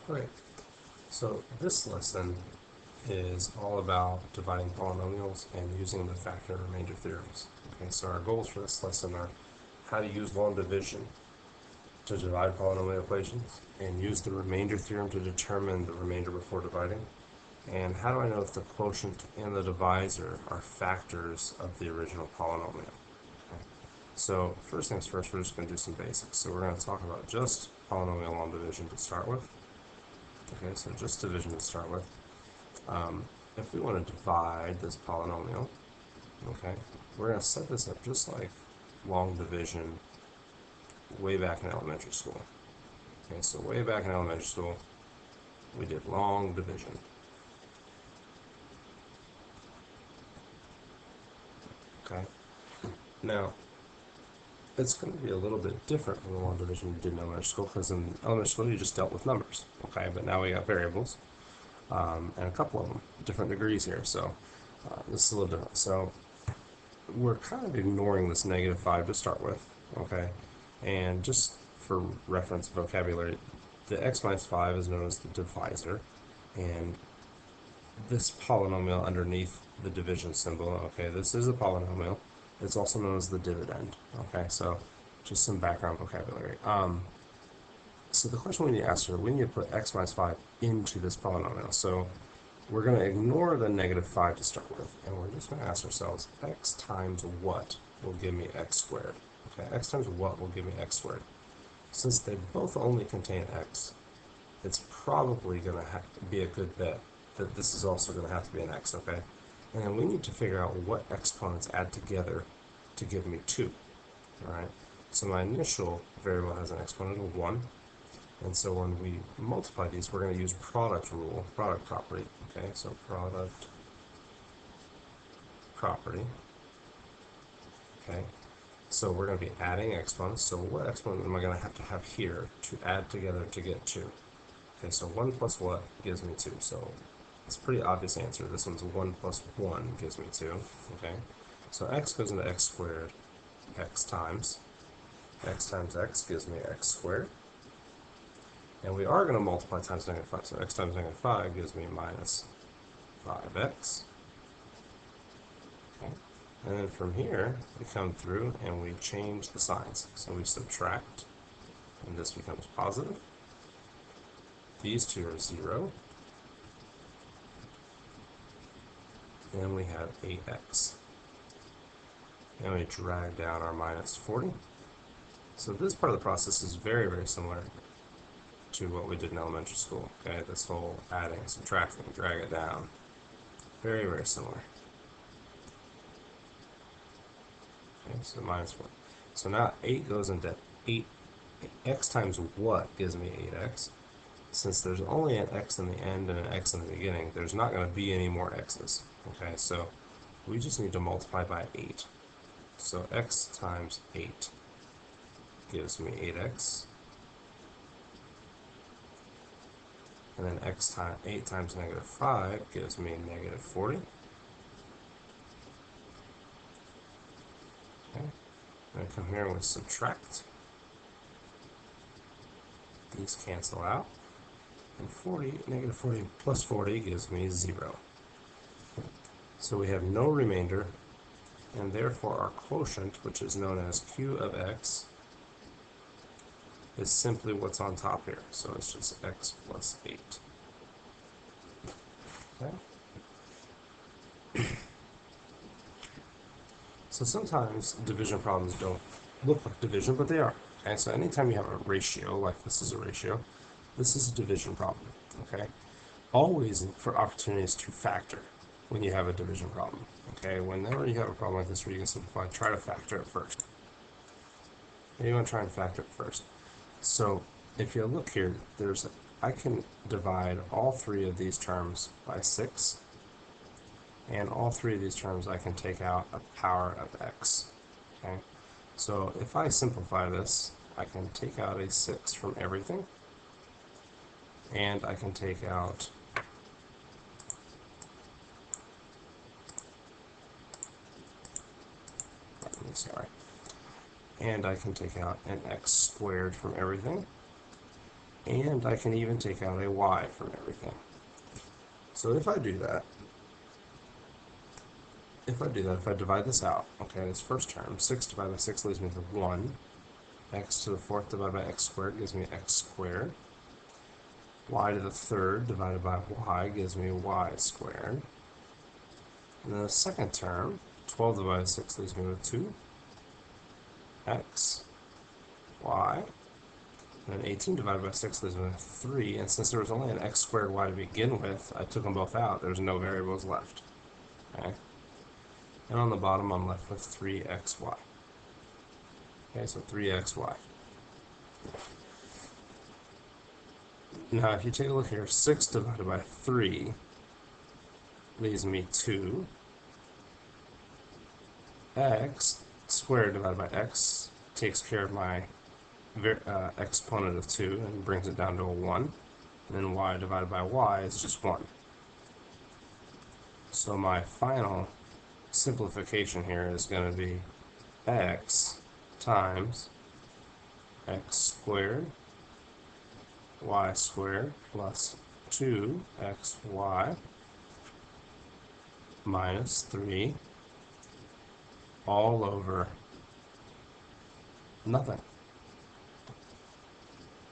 Great. So this lesson is all about dividing polynomials and using the factor and remainder theorems. Okay, so our goals for this lesson are how to use long division to divide polynomial equations and use the remainder theorem to determine the remainder before dividing. And how do I know if the quotient and the divisor are factors of the original polynomial? Okay. So first things first, we're just going to do some basics. So we're going to talk about just polynomial long division to start with. Okay, so just division to start with. If we want to divide this polynomial, okay, we're going to set this up just like long division way back in elementary school. Okay, so way back in elementary school, we did long division. Okay, now it's going to be a little bit different from the long division we did in elementary school, because in elementary school you just dealt with numbers. Okay, but now we got variables, and a couple of them, different degrees here, so this is a little different. So we're kind of ignoring this -5 to start with, okay? And just for reference vocabulary, the x minus 5 is known as the divisor, and this polynomial underneath the division symbol, okay, this is a polynomial. It's also known as the dividend, okay? So just some background vocabulary. So the question we need to ask is, we need to put x minus 5 into this polynomial. So we're going to ignore the -5 to start with, and we're just going to ask ourselves, x times what will give me x squared? Okay, x times what will give me x squared? Since they both only contain x, it's probably going to be a good bet that this is also going to have to be an x, okay? And then we need to figure out what exponents add together to give me 2, all right? So my initial variable has an exponent of 1, and so when we multiply these, we're going to use product rule, product property, okay? So product property, okay? So we're going to be adding exponents. So what exponent am I going to have here to add together to get 2? Okay, so 1 plus what gives me 2? So it's a pretty obvious answer. This one's 1 plus 1 gives me 2, okay? So x goes into x squared, x times x gives me x squared. And we are going to multiply times -5, so x times -5 gives me minus 5x. Okay. And then from here, we come through and we change the signs. So we subtract, and this becomes positive. These two are 0. And we have 8x. And we drag down our minus 40. So this part of the process is very, very similar to what we did in elementary school. Okay, this whole adding, subtracting, drag it down. Very, very similar. Okay, so minus 4. So now 8 goes into 8. X times what gives me 8x? Since there's only an x in the end and an x in the beginning, there's not going to be any more x's. Okay, so we just need to multiply by 8. So x times 8 gives me 8x. And then 8 times -5 gives me -40. Okay. And I come here and we subtract. These cancel out. And -40 plus 40 gives me 0. So we have no remainder, and therefore our quotient, which is known as q of x, is simply what's on top here. So it's just x plus 8. Okay. So sometimes division problems don't look like division, but they are. Okay, so anytime you have a ratio, like this is a ratio, this is a division problem. Okay, always look for opportunities to factor when you have a division problem. Okay, whenever you have a problem like this where you can simplify, try to factor it first. Okay, you want to try and factor it first. So if you look here, I can divide all 3 of these terms by 6, and all 3 of these terms I can take out a power of x. Okay, so if I simplify this, I can take out a 6 from everything, and I can take out and I can take out an x squared from everything. and I can even take out a y from everything. So if I do that, if I divide this out, okay, this first term, 6 divided by 6 leaves me with 1. X to the fourth divided by x squared gives me x squared. Y to the third divided by y gives me y squared. And then the second term, 12 divided by 6 leaves me with 2. X, y. And then 18 divided by 6 leaves me with 3. And since there was only an x squared y to begin with, I took them both out. There's no variables left. Okay? And on the bottom, I'm left with 3xy. Okay, so 3xy. Now, if you take a look here, 6 divided by 3 leaves me 2. X squared divided by x takes care of my exponent of 2 and brings it down to a 1. And then y divided by y is just 1. So my final simplification here is going to be x times x squared y squared plus 2xy minus 3 all over nothing.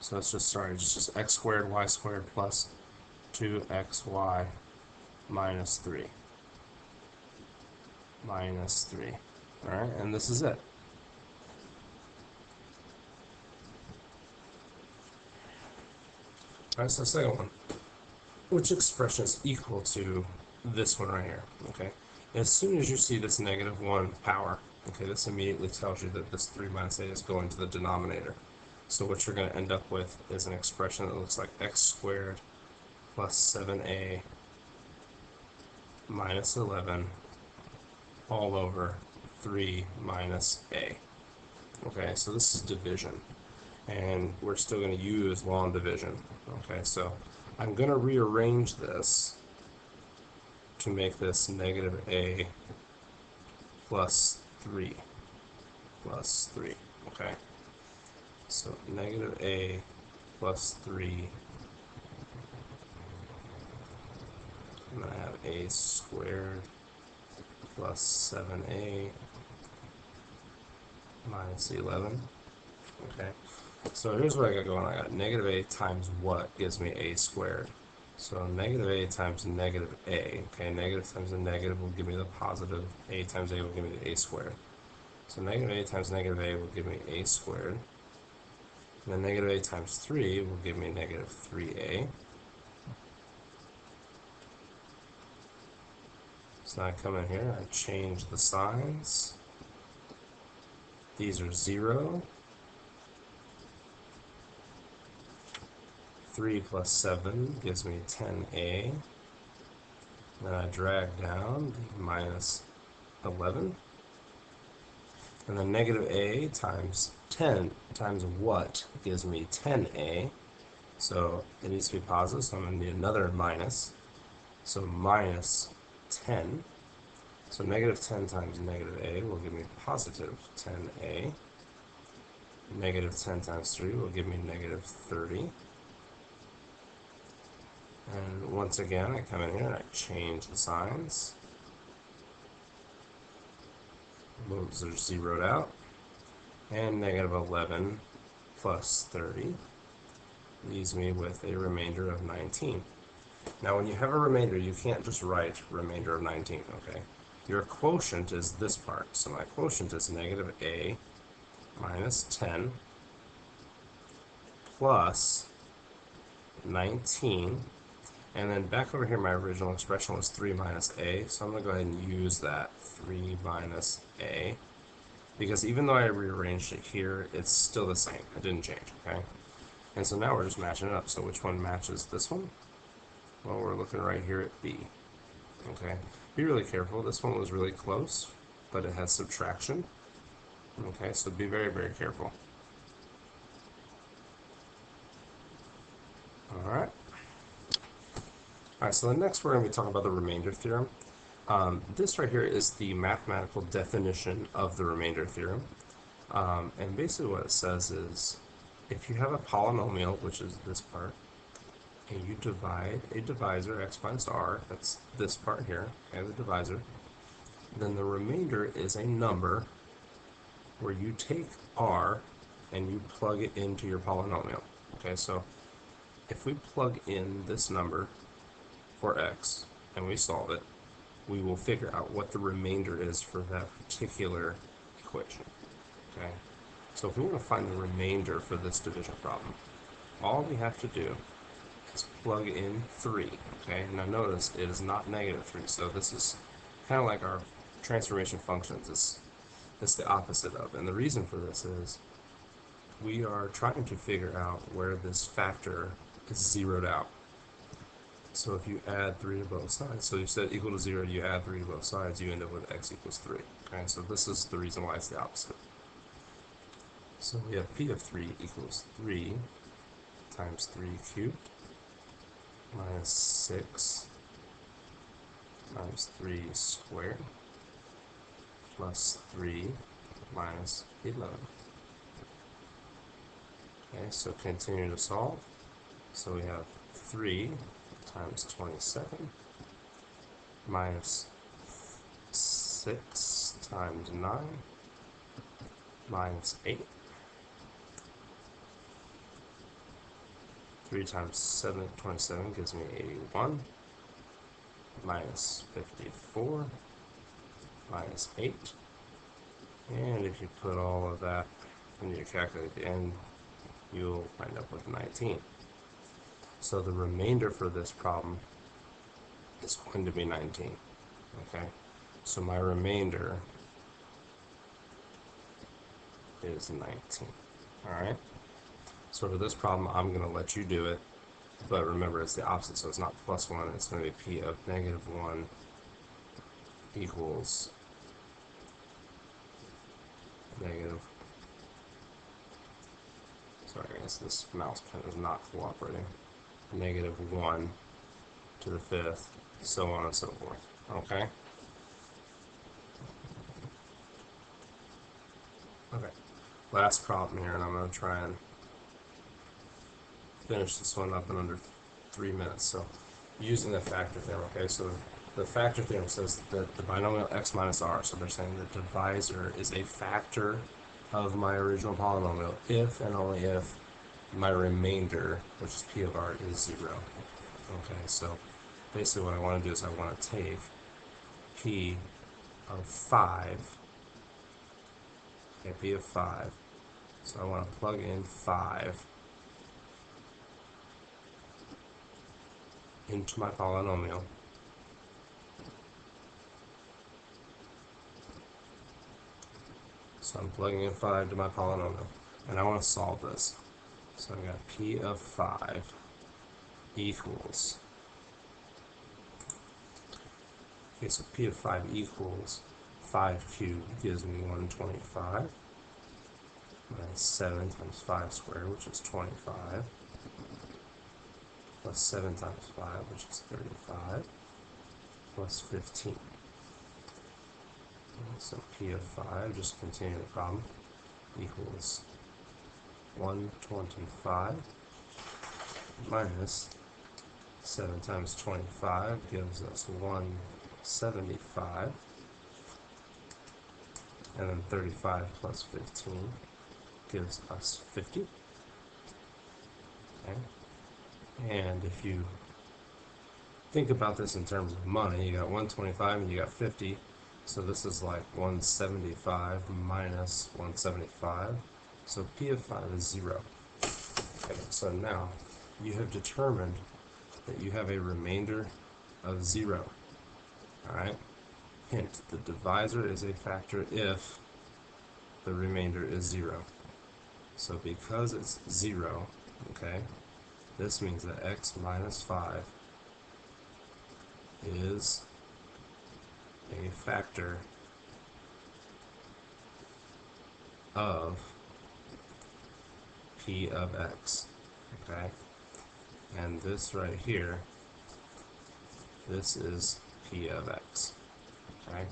So it's just, it's just x squared y squared plus 2xy minus 3. Minus 3. Alright, and this is it. Alright, so the second one. Which expression is equal to this one right here? Okay. As soon as you see this -1 power, okay, this immediately tells you that this 3 minus a is going to the denominator. So what you're going to end up with is an expression that looks like x squared plus 7a minus 11 all over 3 minus a. Okay, so this is division. And we're still going to use long division. Okay, so I'm going to rearrange this to make this -a plus 3. Plus 3. Okay, so -a plus 3. And then I have a squared plus 7a minus 11. Okay, so here's what I got going. I got -a times what gives me a squared. So -a times -a. Okay, negative times a negative will give me the positive. A times a will give me the a squared. So -a times -a will give me a squared. And then -a times 3 will give me -3a. So I come in here, I change the signs. These are 0. 3 plus 7 gives me 10a. Then I drag down the minus 11. And then -a times 10 times what gives me 10a. So it needs to be positive, so I'm going to need another minus. So minus 10. So -10 times -a will give me positive 10a. -10 times 3 will give me -30. And once again, I come in here and I change the signs. Those are zeroed out. And -11 plus 30 leaves me with a remainder of 19. Now, when you have a remainder, you can't just write remainder of 19, okay? Your quotient is this part. So my quotient is -a minus 10 plus 19. And then back over here, my original expression was 3 minus a. So I'm going to go ahead and use that 3 minus a. Because even though I rearranged it here, it's still the same. It didn't change, okay? And so now we're just matching it up. So which one matches this one? Well, we're looking right here at B. Okay, be really careful. This one was really close, but it has subtraction. Okay, so be very, very careful. Alright. Alright, so the next we're going to be talking about the remainder theorem. This right here is the mathematical definition of the remainder theorem. And basically what it says is, if you have a polynomial, which is this part, and you divide a divisor, x minus r, that's this part here, and the divisor, then the remainder is a number where you take r and you plug it into your polynomial. Okay, so if we plug in this number for x and we solve it, we will figure out what the remainder is for that particular equation. Okay, so if we want to find the remainder for this division problem, all we have to do is plug in 3. Okay, now notice it is not negative 3, so this is kind of like our transformation functions. It's the opposite of, and the reason for this is we are trying to figure out where this factor is zeroed out. So if you add 3 to both sides, so you said equal to 0, you add 3 to both sides, you end up with x equals 3. Okay, so this is the reason why it's the opposite. So we have p of 3 equals 3 times 3 cubed minus 6 times 3 squared plus 3 minus 11. Okay, so continue to solve. So we have 3 times 27 minus 6 times 9 minus 8. 3 times 27 gives me 81 minus 54 minus 8. And if you put all of that in your calculator at the end, you'll wind up with 19. So the remainder for this problem is going to be 19. Okay, so my remainder is 19. Alright, so for this problem, I'm going to let you do it, but remember it's the opposite, so it's not plus 1, it's going to be p of negative 1 equals negative. Sorry guys, this mouse pen is not cooperating. Negative 1 to the 5th, so on and so forth. Okay? Okay. Last problem here, and I'm going to try and finish this one up in under 3 minutes. So, using the factor theorem, okay? So, the factor theorem says that the binomial x minus r, so they're saying the divisor is a factor of my original polynomial if and only if my remainder, which is p of r, is 0. Okay, so basically what I want to do is I want to take p of 5, okay, p of 5, so I want to plug in 5 into my polynomial. So I'm plugging in 5 to my polynomial, and I want to solve this. So I got p of 5 equals, okay, so p of 5 equals 5 cubed gives me 125 minus 7 times 5 squared, which is 25, plus 7 times 5, which is 35, plus 15. So p of 5, just continue the problem, equals 125 minus 7 times 25 gives us 175, and then 35 plus 15 gives us 50. Okay. And if you think about this in terms of money, you got 125 and you got 50, so this is like 175 minus 175, so p of 5 is 0. Okay, so now you have determined that you have a remainder of 0. Alright? Hint, the divisor is a factor if the remainder is 0. So because it's 0, okay, this means that x minus 5 is a factor of p of x. Okay? And this right here, this is p of x. Okay?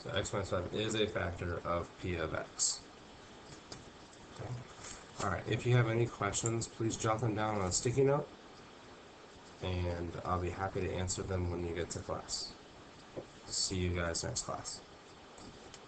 So x minus 5 is a factor of p of x. Okay? Alright, if you have any questions, please jot them down on a sticky note, and I'll be happy to answer them when you get to class. See you guys next class.